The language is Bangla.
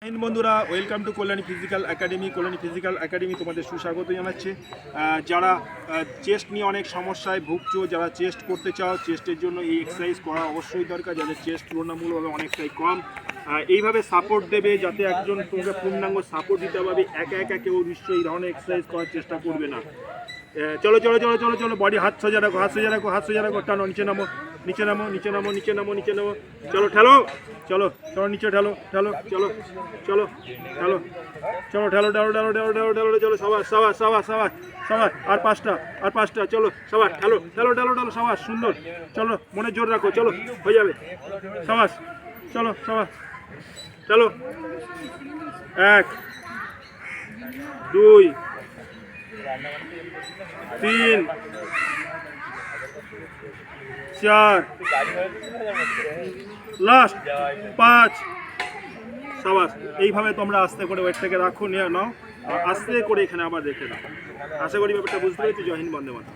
বন্ধুরা, welcome to Kalyani physical academy. Kalyani physical academy তোমাদের সুস্বাগত জানাচ্ছে। যারা চেস্ট নিয়ে অনেক সমস্যায় ভুগছো, যারা চেস্ট করতে চাও, চেস্টের জন্য এই এক্সারসাইজ করা অবশ্যই দরকার। যাদের চেস্ট তুলনামূলকভাবে অনেকটাই কম, এইভাবে সাপোর্ট দেবে যাতে একজন তোমাকে পূর্ণাঙ্গ সাপোর্ট দিতে পারবে। একা একা কেউ নিশ্চয়ই এই ধরনের এক্সারসাইজ করার চেষ্টা করবে না। চলো চলো চলো চলো চলো, বডি হাত সোজা রাখো, হাত সোজা রাখো, হাত সোজা রাখো, টানো, নিচে নামো, নিচে নামো, নিচে নামো, নিচে নামো, নিচে নামো, চলো ঠেলো, চলো চলো নিচে ঠেলো ঠেলো, চলো চলো ঠেলো, চলো ঠেলো ঠেলো ঠেলো ঠেলো ঠেলো ঠেলো, চলো সবাই সবাই সবাই সবাই সবাই, আর পাঁচটা, চলো সবাই ঠেলো ঠেলো ঠেলো ঠেলো, সবাই সুন্দর, চলো মনে জোর রাখো, চলো হয়ে যাবে সবাই, চলো সবাই চলো, 1 2 3 4 লাস্ট 5। সাবাস। এইভাবে তোমরা আস্তে করে ওয়েটটাকে রাখো, নিয়ে নাও, আস্তে করে এখানে আবার রেখে দাও। আশা করি ব্যাপারটা বুঝতে পেরেছি। জয় হিন্দ, বন্দে মাতরম।